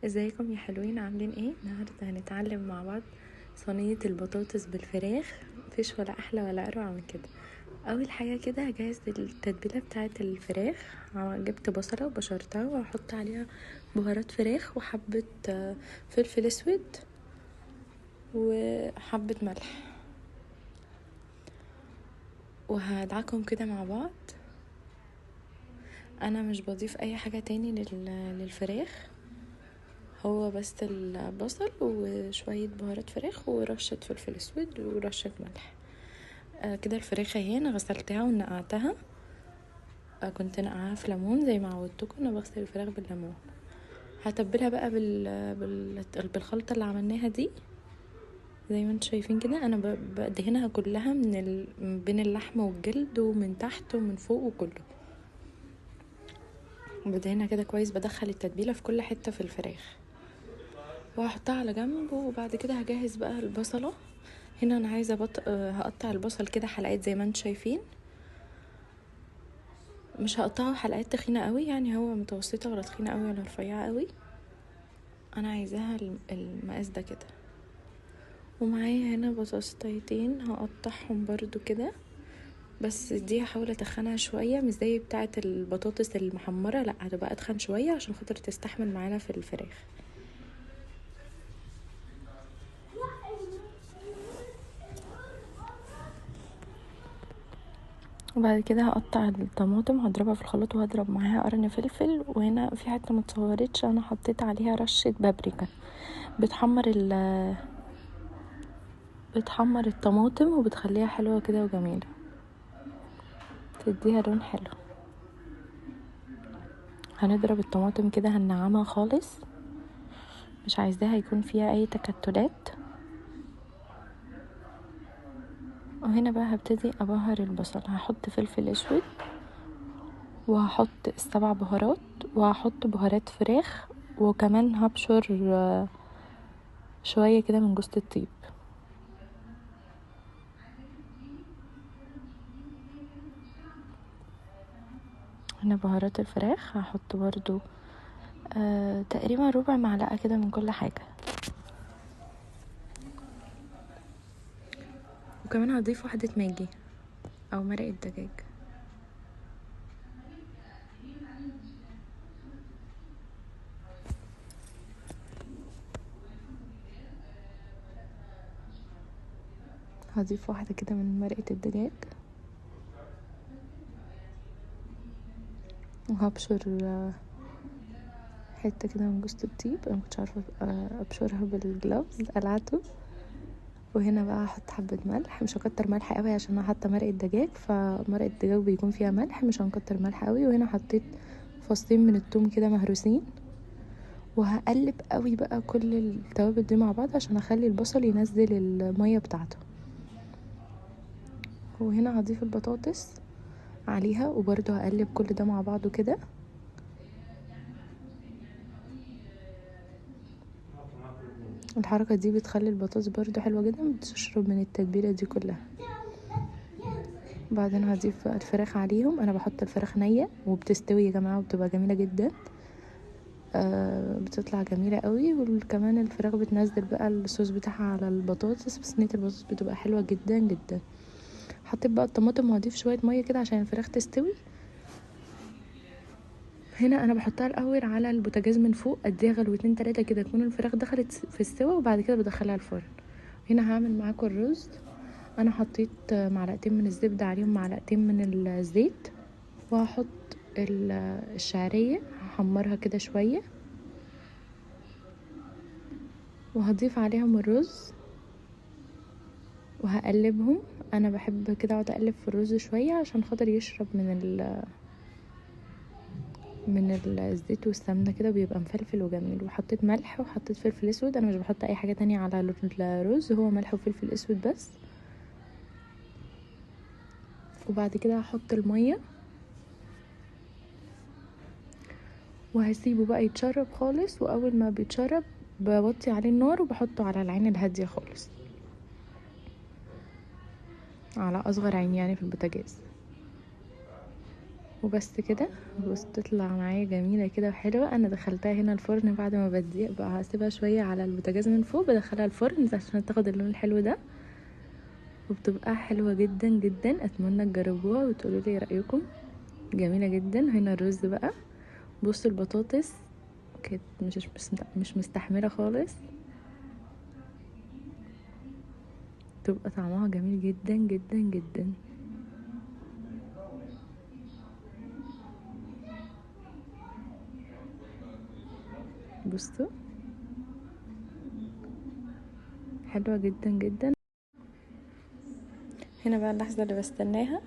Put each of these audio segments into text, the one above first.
ازيكم يا حلوين؟ عاملين ايه؟ النهارده هنتعلم مع بعض صينيه البطاطس بالفراخ. مفيش ولا احلى ولا اروع من كده. اول حاجه كده هجهز التتبيله بتاعه الفراخ. جبت بصله وبشرتها وهحط عليها بهارات فراخ وحبه فلفل اسود وحبه ملح، وهدعكم كده مع بعض. انا مش بضيف اي حاجه تاني للفراخ، هو بس البصل وشوية بهارات فراخ ورشة فلفل اسود ورشة ملح. كده الفراخ اهي انا غسلتها ونقعتها. كنت نقعها في ليمون زي ما عودتكم، انا بغسل الفراخ بالليمون. هتبلها بقى بالخلطة اللي عملناها دي زي ما انتم شايفين كده. انا بدهنها كلها بين اللحم والجلد ومن تحت ومن فوق وكله، بدهنها كده كويس. بدخل التتبيلة في كل حتة في الفراخ وهحطها على جنب. وبعد كده هجهز بقى البصلة. هنا انا عايزه هقطع البصل كده حلقات زي ما انتم شايفين. مش هقطعه حلقات تخينه قوي، يعني هو متوسطه ولا تخينه قوي ولا رفيعه قوي. انا عايزاها المقاس ده كده. ومعايا هنا بطاطستين هقطعهم برضو كده، بس دي هحاول اتخنها شويه، مش زي بتاعه البطاطس المحمره، لا هتبقى اتخن شويه عشان خاطر تستحمل معانا في الفراخ. وبعد كده هقطع الطماطم، هضربها في الخلاط وهضرب معاها قرن فلفل. وهنا في حته متصورتش، انا حطيت عليها رشه بابريكا بتحمر الطماطم وبتخليها حلوه كده وجميله، تديها لون حلو. هنضرب الطماطم كده، هننعمها خالص، مش عايزاها يكون فيها اي تكتلات. وهنا بقى هبتدي ابهر البصل. هحط فلفل اسود وهحط السبع بهارات وهحط بهارات فراخ، وكمان هبشر شويه كده من جوز الطيب. هنا بهارات الفراخ هحط برضو تقريبا ربع معلقه كده من كل حاجه. وكمان هضيف واحده ماجي او مرقه دجاج. هضيف واحده كده من مرقه الدجاج، وهبشر حته كده من جوز الطيب. انا مكنتش عارفه ابشرها بالجلافز، قلعته. وهنا بقى هحط حبه ملح، مش هكتر ملح قوي عشان انا حاطه مرقه دجاج، فمرقه الدجاج بيكون فيها ملح، مش هنكتر ملح قوي. وهنا حطيت فصين من الثوم كده مهروسين. وهقلب قوي بقى كل التوابل دي مع بعض عشان اخلي البصل ينزل الميه بتاعته. وهنا هضيف البطاطس عليها وبرده هقلب كل ده مع بعضه كده. الحركه دي بتخلي البطاطس برده حلوه جدا، بتشرب من التتبيله دي كلها. بعدين هضيف الفراخ عليهم. انا بحط الفراخ نيه وبتستوي يا جماعه وبتبقى جميله جدا. بتطلع جميله قوي. وكمان الفراخ بتنزل بقى الصوص بتاعها على البطاطس، بصينيه البطاطس بتبقى حلوه جدا جدا. حطيت بقى الطماطم وهضيف شويه ميه كده عشان الفراخ تستوي. هنا انا بحطها الاول على البوتاجاز من فوق، اديها غلوتين 3 كده تكون الفراخ دخلت في السوا، وبعد كده بدخلها الفرن. هنا هعمل معاكم الرز. انا حطيت معلقتين من الزبده عليهم معلقتين من الزيت، وهحط الشعريه هحمرها كده شويه، وهضيف عليهم الرز وهقلبهم. انا بحب كده اقعد اقلب في الرز شويه عشان خاطر يشرب من الزيت والسمنه كده، بيبقى مفلفل وجميل. وحطيت ملح وحطيت فلفل اسود. انا مش بحط اي حاجه تانية على الرز، هو ملح وفلفل اسود بس. وبعد كده هحط الميه وهسيبه بقى يتشرب خالص. واول ما بيتشرب بوطي عليه النار وبحطه على العين الهاديه خالص، على اصغر عين يعني في البوتاجاز. وبس كده. بص تطلع معايا جميله كده وحلوه. انا دخلتها هنا الفرن بعد ما بدي بقى، هسيبها شويه على البوتاجاز من فوق، بدخلها الفرن عشان تاخد اللون الحلو ده، وبتبقى حلوه جدا جدا. اتمنى تجربوها وتقولوا لي رايكم. جميله جدا. هنا الرز بقى، بص البطاطس كانت مش مستحمله خالص، تبقى طعمها جميل جدا جدا جدا. بصوا حلوه جدا جدا. هنا بقى اللحظه اللي بستناها،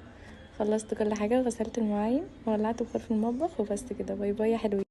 خلصت كل حاجه وغسلت المواعين وولعت بخار في المطبخ وبس كده. باي باي يا حلوين.